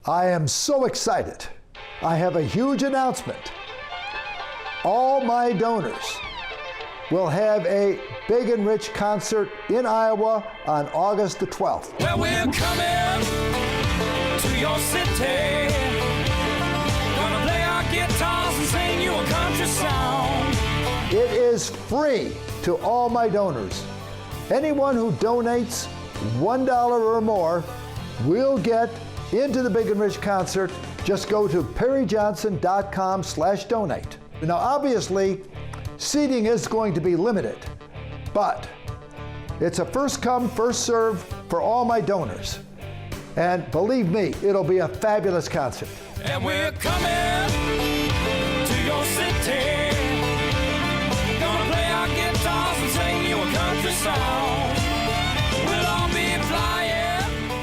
I am so excited. I have a huge announcement. All my donors will have a Big and Rich concert in Iowa on August the 12th. Well, we're coming to your city. Gonna play our guitars and sing you a country song. It is free to all my donors. Anyone who donates $1 or more will get into the Big and Rich concert. Just go to perryjohnson.com/donate. Now, obviously, seating is going to be limited, but it's a first come, first serve for all my donors. And believe me, it'll be a fabulous concert. And we're coming to your city. Gonna play our guitars and sing you a country song. We'll all be flying.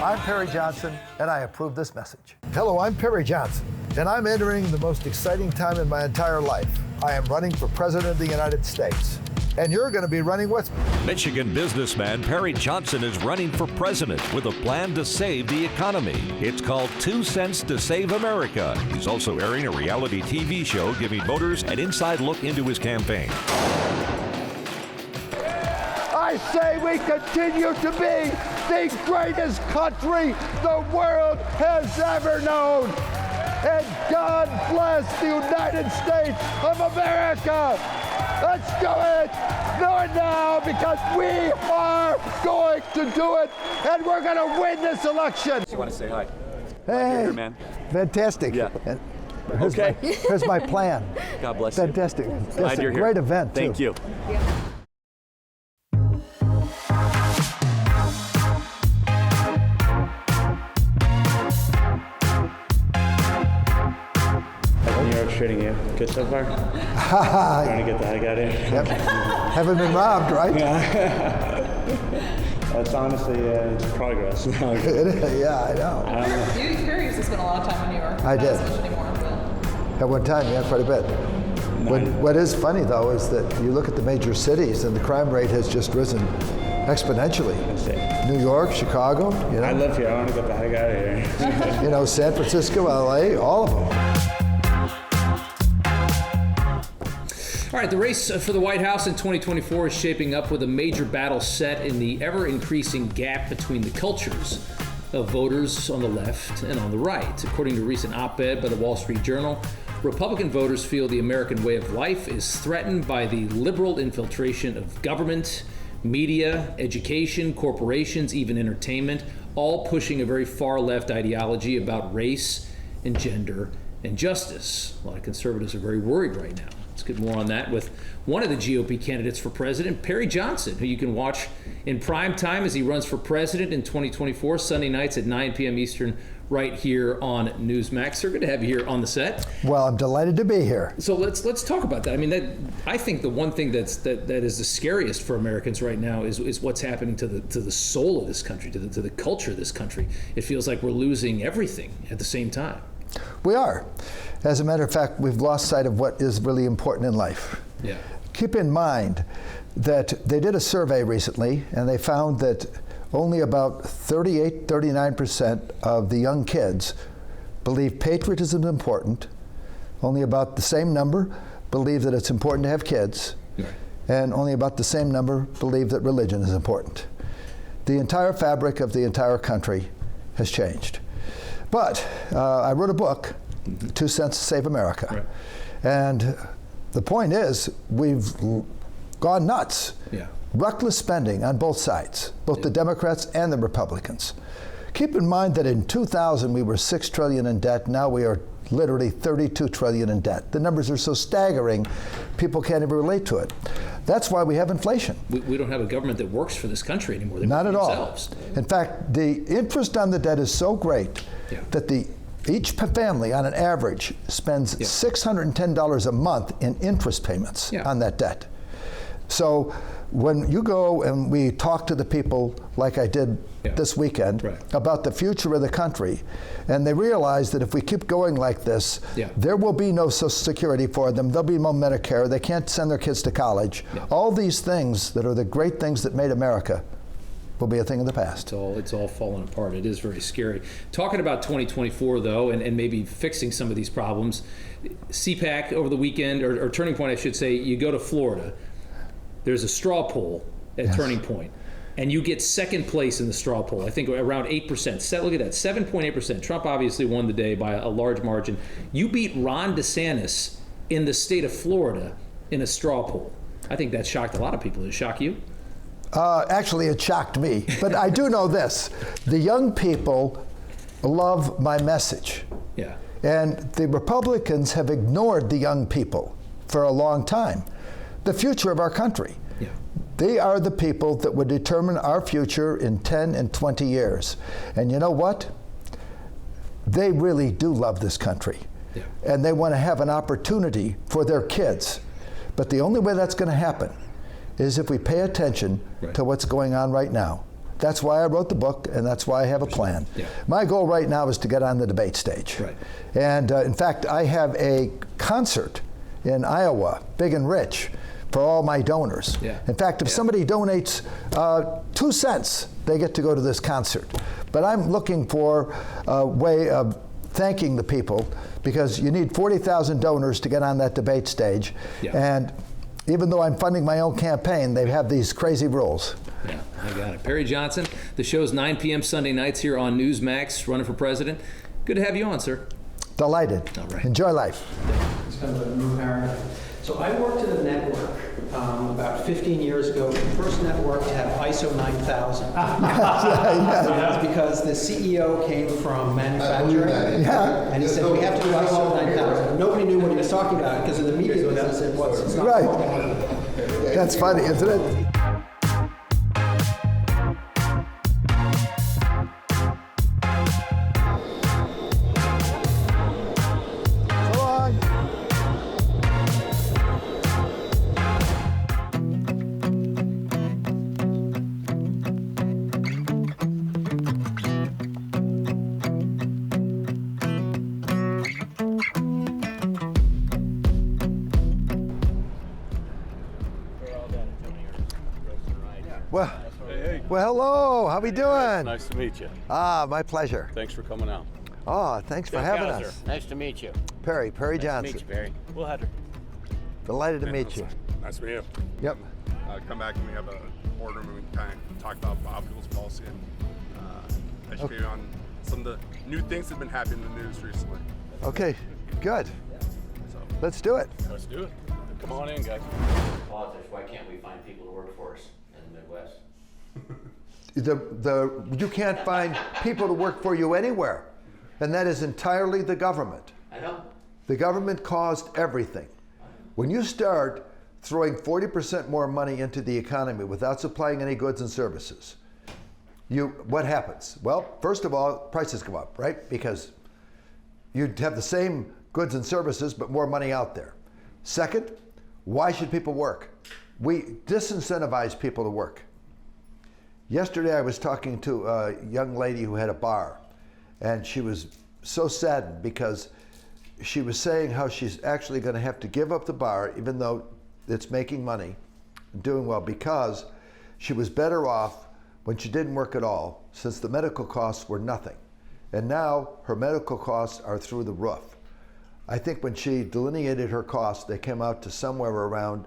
I'm Perry Johnson, and I approve this message. Hello, I'm Perry Johnson, and I'm entering the most exciting time in my entire life. I am running for President of the United States, and you're going to be running with me. Michigan businessman Perry Johnson is running for president with a plan to save the economy. It's called 2 Cents to Save America. He's also airing a reality TV show giving voters an inside look into his campaign. I say we continue to be the greatest country the world has ever known. And God bless the United States of America. Let's do it. Do it now, because we are going to do it, and we're going to win this election. You want to say hi? Hey, Here, man. fantastic. Yeah. Okay. Here's my plan. God bless Fantastic. you. That's Glad a you're here. great event, too. Thank you. New York's treating you good so far? Trying to get the heck out of here. Yep. Haven't been robbed, right? That's honestly it's progress. Yeah, I know. You used to spend a lot of time in New York. I did. Not as much anymore, but At one time, yeah, quite a bit. What is funny, though, is that you look at the major cities and the crime rate has just risen exponentially. New York, Chicago, you know. I live here. I want to get the heck out of here. You know, San Francisco, LA, all of them. All right, the race for the White House in 2024 is shaping up with a major battle set in the ever-increasing gap between the cultures of voters on the left and on the right. According to a recent op-ed by the Wall Street Journal, Republican voters feel the American way of life is threatened by the liberal infiltration of government, media, education, corporations, even entertainment, all pushing a very far-left ideology about race and gender and justice. A lot of conservatives are very worried right now. Let's get more on that with one of the GOP candidates for president, Perry Johnson, who you can watch in prime time as he runs for president in 2024, Sunday nights at 9 p.m. Eastern, right here on Newsmax. Sir, good to have you here on the set. Well, I'm delighted to be here. So let's talk about that. I mean, I think the one thing that is the scariest for Americans right now is what's happening to the soul of this country, to the culture of this country. It feels like we're losing everything at the same time. We are. As a matter of fact, we've lost sight of what is really important in life. Yeah. Keep in mind that they did a survey recently, and they found that only about 39% of the young kids believe patriotism is important. Only about the same number believe that it's important to have kids. Right. And only about the same number believe that religion is important. The entire fabric of the entire country has changed. But I wrote a book, 2 Cents to Save America. Right. And the point is, we've gone nuts. Yeah. Reckless spending on both sides, both the Democrats and the Republicans. Keep in mind that in 2000 we were $6 trillion in debt. Now we are literally $32 trillion in debt. The numbers are so staggering, people can't even relate to it. That's why we have inflation. We don't have a government that works for this country anymore. They Not work at for all. themselves. In fact, the interest on the debt is so great that each family, on an average, spends $610 a month in interest payments on that debt. So when you go and we talk to the people like I did this weekend about the future of the country, and they realize that if we keep going like this, there will be no Social Security for them, there'll be no Medicare, they can't send their kids to college. All these things that are the great things that made America will be a thing of the past. It's all falling apart. It is very scary. Talking about 2024, though, and maybe fixing some of these problems, CPAC over the weekend, or Turning Point, I should say, you go to Florida. There's a straw poll at Turning Point, and you get second place in the straw poll. I think around 8%. Look at that, 7.8%. Trump obviously won the day by a large margin. You beat Ron DeSantis in the state of Florida in a straw poll. I think that shocked a lot of people. Did it shock you? Actually, it shocked me. But I do know this. The young people love my message. Yeah. And the Republicans have ignored the young people for a long time. The future of our country. Yeah. They are the people that would determine our future in 10 and 20 years. And you know what? They really do love this country. Yeah. And they want to have an opportunity for their kids. But the only way that's going to happen is if we pay attention to what's going on right now. That's why I wrote the book, and that's why I have a plan. Yeah. My goal right now is to get on the debate stage. Right. And in fact, I have a concert in Iowa, big and rich, for all my donors. Yeah. In fact, if somebody donates 2 cents, they get to go to this concert. But I'm looking for a way of thanking the people, because you need 40,000 donors to get on that debate stage. Yeah. And even though I'm funding my own campaign, they have these crazy rules. Yeah, I got it. Perry Johnson, the show's 9 p.m. Sunday nights here on Newsmax, running for president. Good to have you on, sir. Delighted. All right. Enjoy life. It's kind of a new paradigm. So I worked at a network about 15 years ago, the first network to have ISO 9000. That's because the CEO came from manufacturing, and he said, we have to do ISO 9000. Nobody knew what he was talking about because in the media business it was. It's not Right. That's funny, isn't it? So long. Well, hello. How we doing? Nice to meet you. My pleasure. Thanks for coming out. Thanks for having us. Nice to meet you. Perry Johnson. Nice to meet you, Barry. Will Hedrick. Delighted to meet you. Nice to meet you. Yep. Come back and we have a boardroom and we can kind of talk about biofuels policy and educate you on some of the new things that have been happening in the news recently. Okay, good. So Let's do it. Let's do it. Come on in, guys. Politics, why can't we find people to work for us in the Midwest? You can't find people to work for you anywhere, and that is entirely the government. I know. The government caused everything. When you start throwing 40% more money into the economy without supplying any goods and services, what happens? Well, first of all, prices go up, right? Because you'd have the same goods and services, but more money out there. Second, why should people work? We disincentivize people to work. Yesterday I was talking to a young lady who had a bar, and she was so saddened because she was saying how she's actually going to have to give up the bar, even though it's making money and doing well, because she was better off when she didn't work at all, since the medical costs were nothing. And now her medical costs are through the roof. I think when she delineated her costs, they came out to somewhere around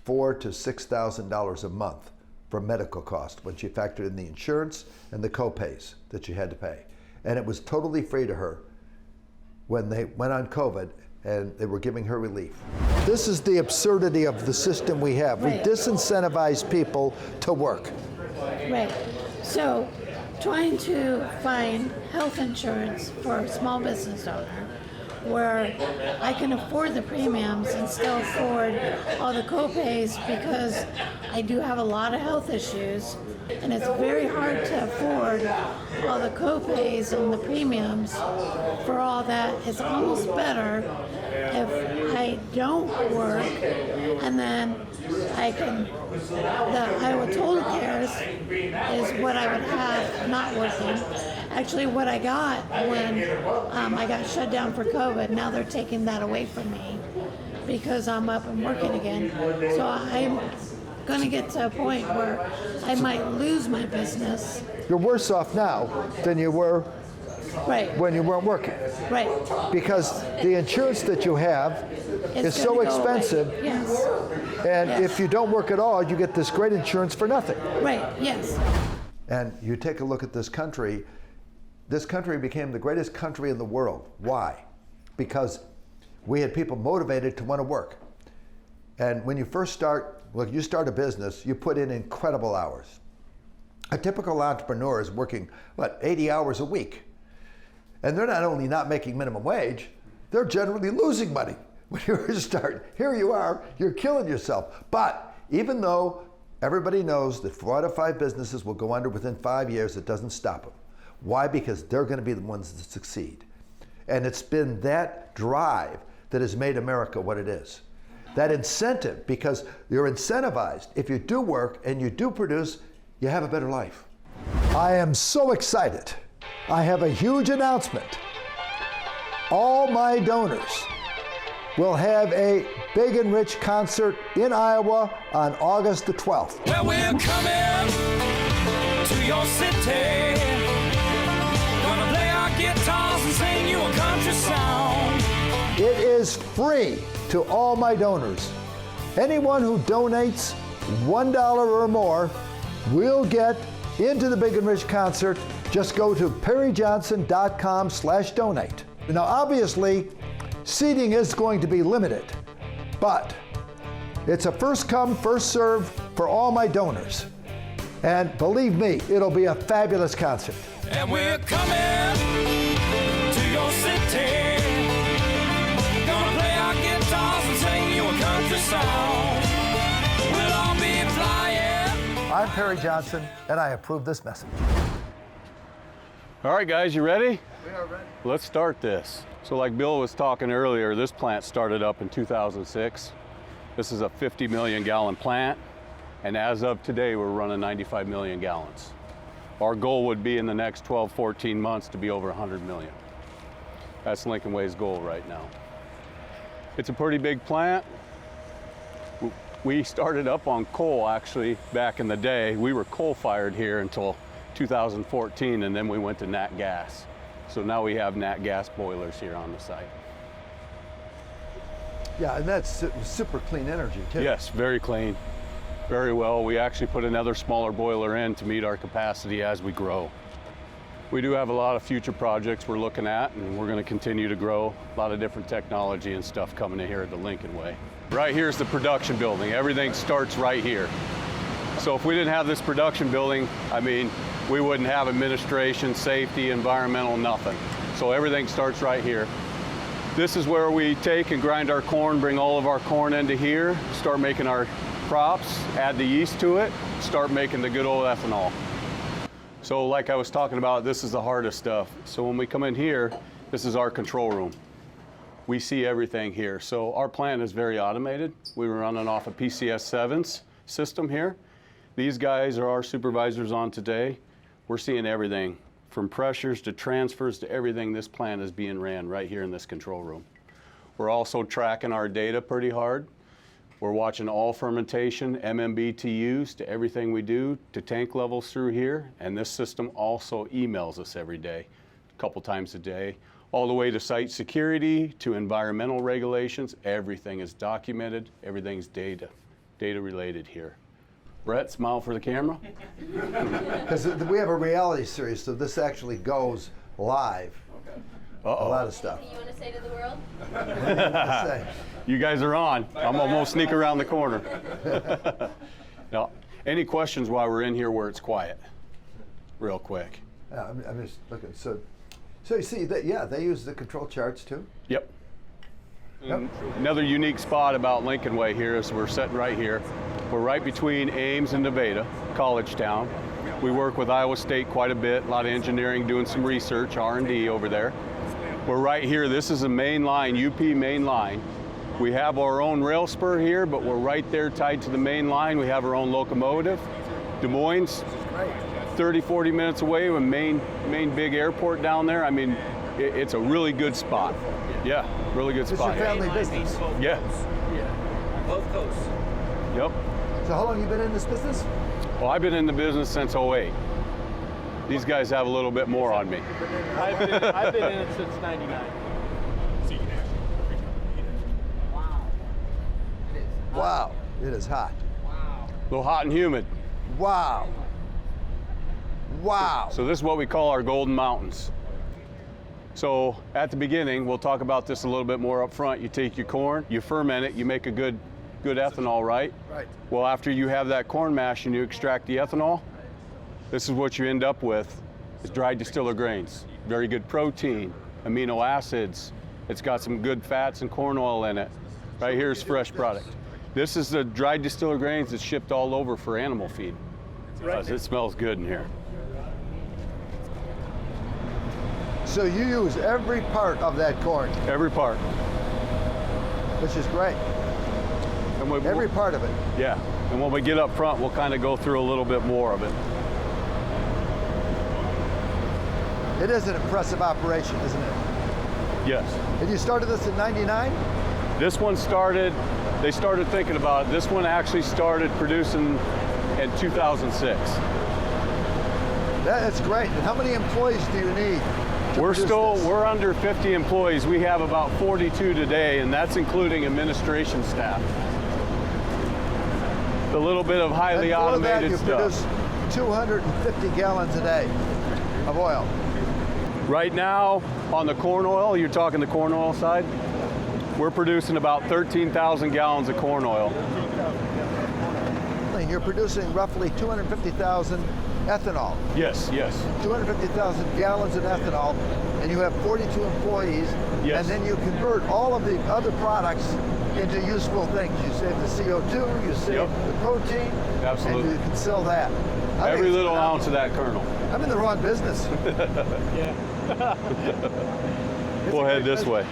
$4,000 to $6,000 a month for medical costs when she factored in the insurance and the co-pays that she had to pay. And it was totally free to her when they went on COVID and they were giving her relief. This is the absurdity of the system we have. We disincentivize people to work. Right. So trying to find health insurance for a small business owner where I can afford the premiums and still afford all the co-pays because I do have a lot of health issues, and it's very hard to afford all the co-pays and the premiums for all that. It's almost better if I don't work and then I can, the Iowa Total Cares is what I would have not working. Actually, what I got when I got shut down for COVID, now they're taking that away from me because I'm up and working again. So going to get to a point where I might lose my business. You're worse off now than you were Right. when you weren't working. Right. Because the insurance that you have is so gonna go away. expensive, Yes. and Yes. if you don't work at all, you get this great insurance for nothing. Right. Yes. And you take a look at this country became the greatest country in the world. Why? Because we had people motivated to want to work. And when you first start, you start a business, you put in incredible hours. A typical entrepreneur is working, 80 hours a week. And they're not only not making minimum wage, they're generally losing money. When you first start, here you are, you're killing yourself. But even though everybody knows that 4 out of 5 businesses will go under within 5 years, it doesn't stop them. Why? Because they're going to be the ones that succeed. And it's been that drive that has made America what it is. That incentive, because you're incentivized. If you do work and you do produce, you have a better life. I am so excited. I have a huge announcement. All my donors will have a Big and Rich concert in Iowa on August the 12th. Well, we're coming to your city. Gonna play our guitars and sing you a country song. It is free to all my donors. Anyone who donates $1 or more will get into the Big and Rich concert. Just go to perryjohnson.com/donate. Now, obviously, seating is going to be limited, but it's a first come, first serve for all my donors. And believe me, it'll be a fabulous concert. And we're coming to your city. Gonna play our guitars and sing you a country song. We'll all be flying. I'm Perry Johnson, and I approve this message. All right, guys, you ready? We are ready. Let's start this. So like Bill was talking earlier, this plant started up in 2006. This is a 50 million gallon plant. And as of today, we're running 95 million gallons. Our goal would be in the next 12, 14 months to be over 100 million. That's Lincoln Way's goal right now. It's a pretty big plant. We started up on coal actually back in the day. We were coal fired here until 2014, and then we went to nat gas. So now we have nat gas boilers here on the site. Yeah, and that's super clean energy too. Yes, very clean, very well. We actually put another smaller boiler in to meet our capacity as we grow. We do have a lot of future projects we're looking at, and we're going to continue to grow. A lot of different technology and stuff coming in here at the Lincoln Way. Right here's the production building. Everything starts right here. So if we didn't have this production building, we wouldn't have administration, safety, environmental, nothing. So everything starts right here. This is where we take and grind our corn, bring all of our corn into here, start making our crops, add the yeast to it, start making the good old ethanol. So like I was talking about, this is the hardest stuff. So when we come in here, this is our control room. We see everything here. So our plant is very automated. We were running off a PCS7's system here. These guys are our supervisors on today. We're seeing everything from pressures to transfers to everything. This plant is being ran right here in this control room. We're also tracking our data pretty hard. We're watching all fermentation, MMBTUs to everything we do, to tank levels through here. And this system also emails us every day, a couple times a day, all the way to site security, to environmental regulations. Everything is documented, everything's data related here. Brett, smile for the camera. Because we have a reality series, so this actually goes live. Uh-oh. A lot of stuff. You want to say to the world? What do you want to say? You guys are on. I'm almost sneak around the corner. Now, any questions while we're in here where it's quiet? Real quick. Yeah, I'm just looking. So you see that? Yeah, they use the control charts too. Yep. Yep. Another unique spot about Lincoln Way here is we're sitting right here. We're right between Ames and Nevada, college town. We work with Iowa State quite a bit, a lot of engineering, doing some research, R&D over there. We're right here. This is a main line, UP main line. We have our own rail spur here, but we're right there tied to the main line. We have our own locomotive. Des Moines, 30, 40 minutes away, with main big airport down there. It's a really good spot. Yeah, really good spot. It's your family business. Yeah. Both coasts. Yep. So how long have you been in this business? Well, I've been in the business since '08. These guys have a little bit more on me. I've been in it since '99. Wow, it is hot. A little hot and humid. Wow. Wow. So this is what we call our golden mountains. So at the beginning, we'll talk about this a little bit more up front. You take your corn, you ferment it, you make a good ethanol, right? Right. Well, after you have that corn mash and you extract the ethanol, this is what you end up with, is dried distiller grains. Very good protein, amino acids. It's got some good fats and corn oil in it. Right here's fresh product. This is the dried distiller grains that's shipped all over for animal feed. Because it smells good in here. So you use every part of that corn, Every part. which is great. And Every part of it. Yeah. And when we get up front, we'll kind of go through a little bit more of it. It is an impressive operation, isn't it? Yes. And you started this in '99? This one started, they started thinking about it. This one actually started producing in 2006. That's great. And how many employees do you need? We're under 50 employees. We have about 42 today, and that's including administration staff. A little bit of highly automated stuff. You produce 250 gallons a day of oil. Right now, on the corn oil, you're talking the corn oil side, we're producing about 13,000 gallons of corn oil. And you're producing roughly 250,000 ethanol. Yes, yes. 250,000 gallons of ethanol, and you have 42 employees, Yes. and then you convert all of the other products into useful things. You save the CO2, you save the protein, Absolutely. and you can sell that. Every little ounce of that kernel. I'm in the wrong business. We'll head this way.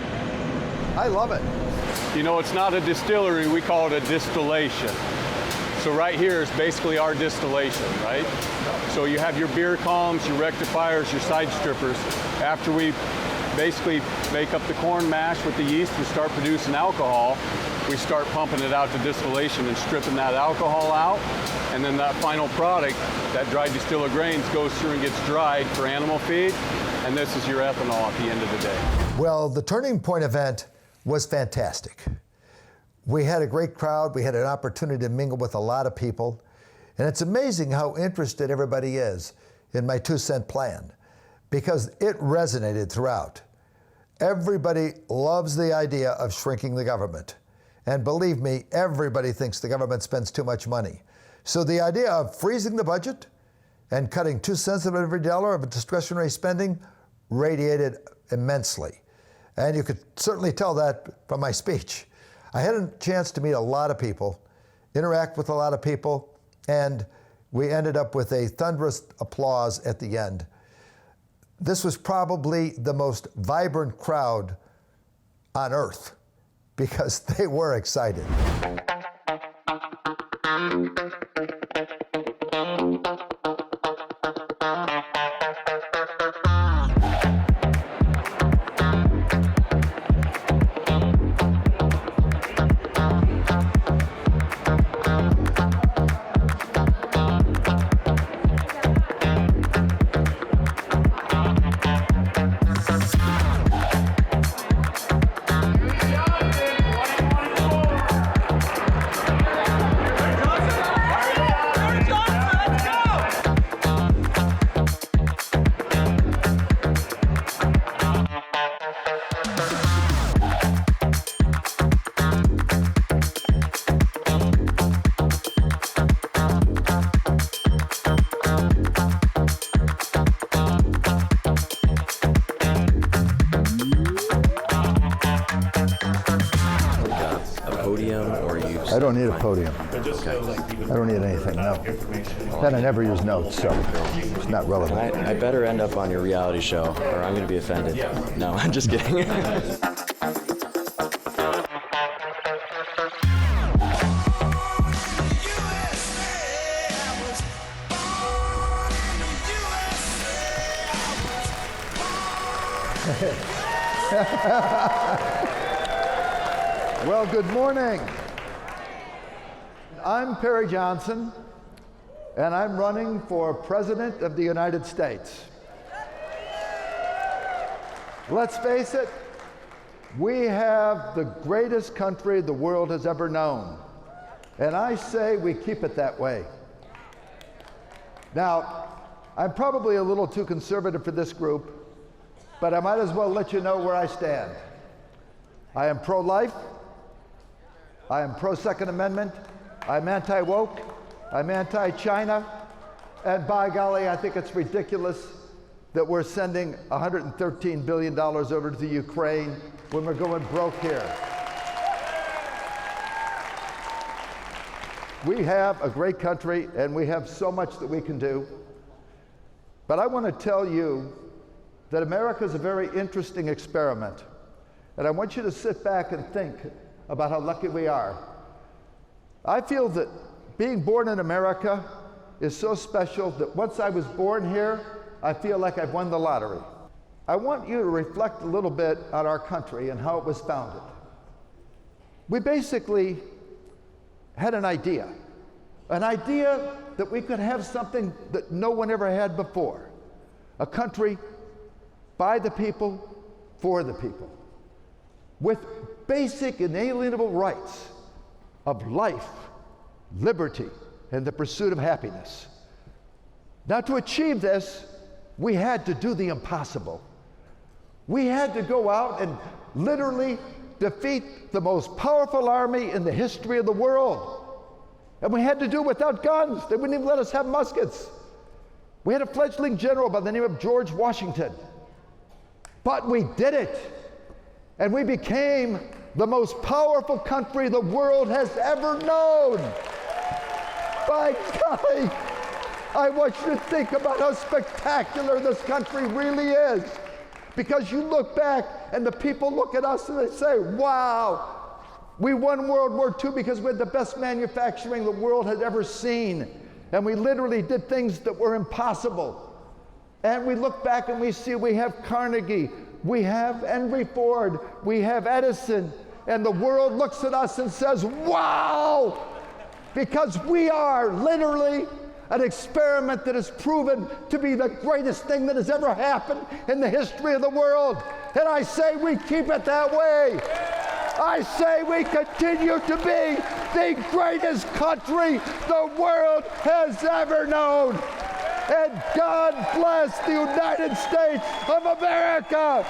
I love it. You know, it's not a distillery, we call it a distillation. So right here is basically our distillation, right? So you have your beer columns, your rectifiers, your side strippers. After we basically make up the corn mash with the yeast and start producing alcohol, we start pumping it out to distillation and stripping that alcohol out. And then that final product, that dried distiller grains, goes through and gets dried for animal feed. And this is your ethanol at the end of the day. Well, the Turning Point event was fantastic. We had a great crowd. We had an opportunity to mingle with a lot of people. And it's amazing how interested everybody is in my 2-cent plan, because it resonated throughout. Everybody loves the idea of shrinking the government. And believe me, everybody thinks the government spends too much money. So the idea of freezing the budget and cutting 2 cents of every dollar of discretionary spending radiated immensely. And you could certainly tell that from my speech. I had a chance to meet a lot of people, interact with a lot of people, and we ended up with a thunderous applause at the end. This was probably the most vibrant crowd on earth because they were excited. I don't need a podium. I don't need anything, no. Then I never use notes, so it's not relevant. I better end up on your reality show, or I'm going to be offended. No, I'm just kidding. Well, good morning. I'm Perry Johnson, and I'm running for President of the United States. Let's face it, we have the greatest country the world has ever known, and I say we keep it that way. Now, I'm probably a little too conservative for this group, but I might as well let you know where I stand. I am pro-life, I am pro-Second Amendment, I'm anti-woke, I'm anti-China, and by golly, I think it's ridiculous that we're sending $113 billion over to Ukraine when we're going broke here. We have a great country, and we have so much that we can do. But I want to tell you that America is a very interesting experiment. And I want you to sit back and think about how lucky we are. I feel that being born in America is so special that once I was born here, I feel like I've won the lottery. I want you to reflect a little bit on our country and how it was founded. We basically had an idea that we could have something that no one ever had before. A country by the people, for the people, with basic inalienable rights of life, liberty, and the pursuit of happiness. Now, to achieve this, we had to do the impossible. We had to go out and literally defeat the most powerful army in the history of the world. And we had to do it without guns. They wouldn't even let us have muskets. We had a fledgling general by the name of George Washington. But we did it. And we became the most powerful country the world has ever known. By golly, I want you to think about how spectacular this country really is. Because you look back and the people look at us and they say, wow, we won World War II because we had the best manufacturing the world had ever seen. And we literally did things that were impossible. And we look back and we see we have Carnegie, we have Henry Ford, we have Edison, and the world looks at us and says, wow, because we are literally an experiment that has proven to be the greatest thing that has ever happened in the history of the world. And I say we keep it that way. I say we continue to be the greatest country the world has ever known. And God bless the United States of America.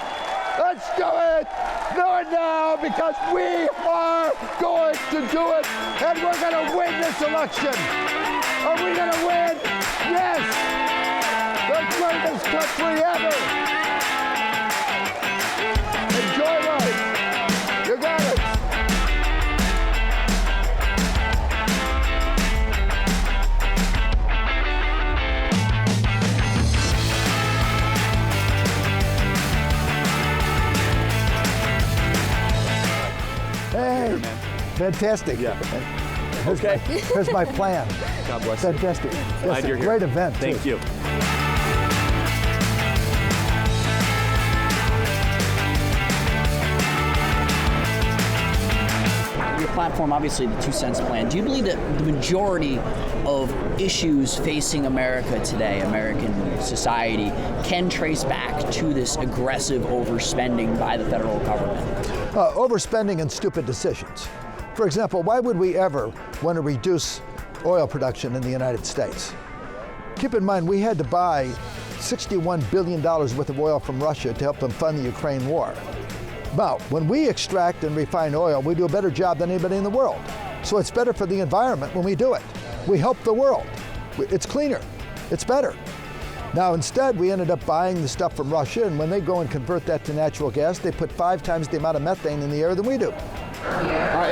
Let's do it. Do it now, because we are going to do it, and we're going to win this election. Are we going to win? Yes. The greatest country ever. Enjoy life. You got it. Hey, fantastic. Yeah. Here's my plan. God bless you. Fantastic. Glad It's you're a here. great event. Thank you. Your platform, obviously, the 2 cents plan. Do you believe that the majority of issues facing America today, American society, can trace back to this aggressive overspending by the federal government? Overspending and stupid decisions. For example, why would we ever want to reduce oil production in the United States? Keep in mind, we had to buy $61 billion worth of oil from Russia to help them fund the Ukraine war. Now, when we extract and refine oil, we do a better job than anybody in the world. So it's better for the environment when we do it. We help the world. It's cleaner. It's better. Now, instead, we ended up buying the stuff from Russia, and when they go and convert that to natural gas, they put 5 times the amount of methane in the air than we do.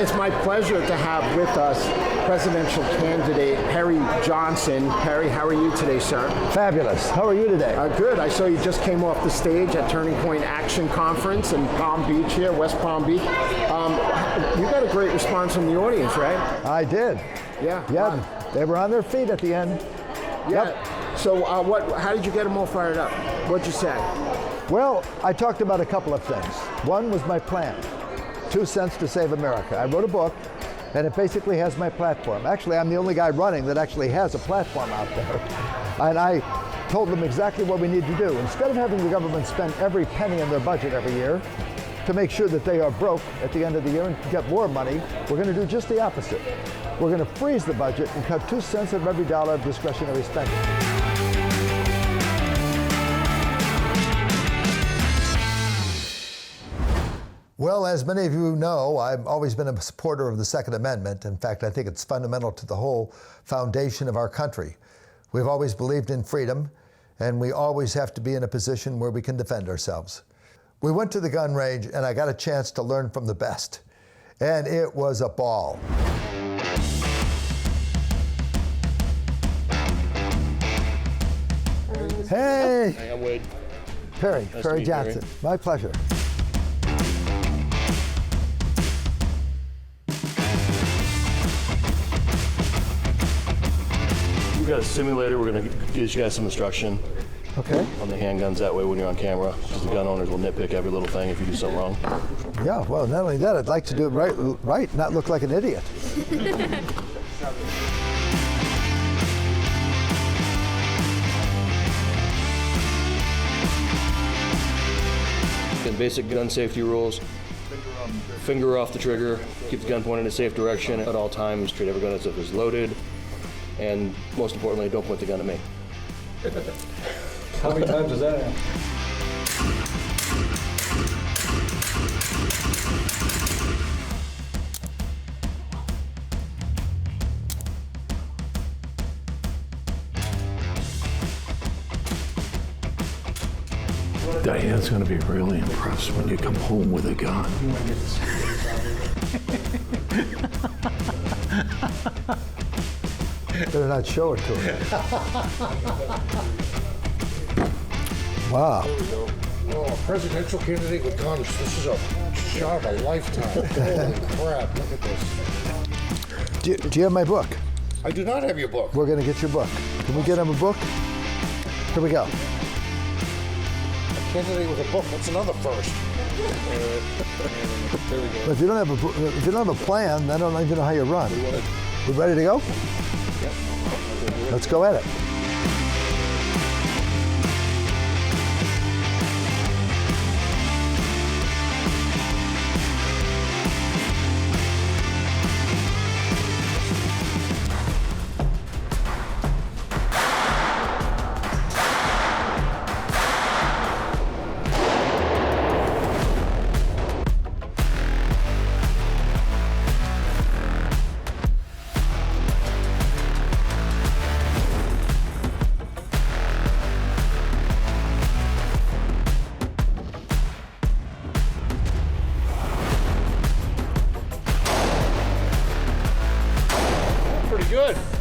It's my pleasure to have with us presidential candidate Perry Johnson. Perry, how are you today, sir? Fabulous. How are you today? Good. I saw you just came off the stage at Turning Point Action Conference in Palm Beach here, West Palm Beach. You got a great response from the audience, right? I did. Yeah. Yeah. They were on their feet at the end. Yeah. Yep. So how did you get them all fired up? What'd you say? Well, I talked about a couple of things. One was my plan, 2 cents to save America. I wrote a book, And it basically has my platform. Actually, I'm the only guy running that actually has a platform out there. And I told them exactly what we need to do. Instead of having the government spend every penny in their budget every year to make sure that they are broke at the end of the year and get more money, we're going to do just the opposite. We're going to freeze the budget and cut 2 cents of every dollar of discretionary spending. Well, as many of you know, I've always been a supporter of the Second Amendment. In fact, I think it's fundamental to the whole foundation of our country. We've always believed in freedom, and we always have to be in a position where we can defend ourselves. We went to the gun range, and I got a chance to learn from the best, and it was a ball. Hey! Hey, I'm Wade. Perry, Nice to Perry meet you, Johnson. Perry. My pleasure. We've got a simulator. We're going to give you guys some instruction on the handguns. That way, when you're on camera, because the gun owners will nitpick every little thing if you do something wrong. Yeah, well, not only that, I'd like to do it right, not look like an idiot. And basic gun safety rules. Finger off the trigger. Keep the gun pointed in a safe direction at all times. Treat every gun as if it's loaded. And most importantly, don't point the gun at me. How many times does that happen? Diane's going to be really impressed when you come home with a gun. Better not show it to her. Wow. Oh, presidential candidate with guns. This is a shot of a lifetime. Holy crap, look at this. Do you have my book? I do not have your book. We're going to get your book. Can we get him a book? Here we go. A candidate with a book, that's another first. There we go. But if you don't have a plan, I don't even know how you run. We ready to go? Yep. Let's go at it.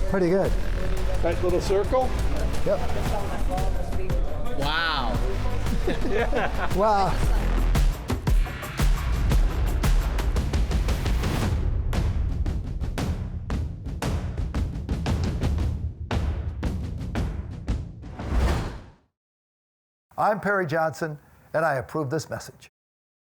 Pretty good. Nice little circle. Yep. Wow. Yeah. Wow. I'm Perry Johnson, and I approve this message.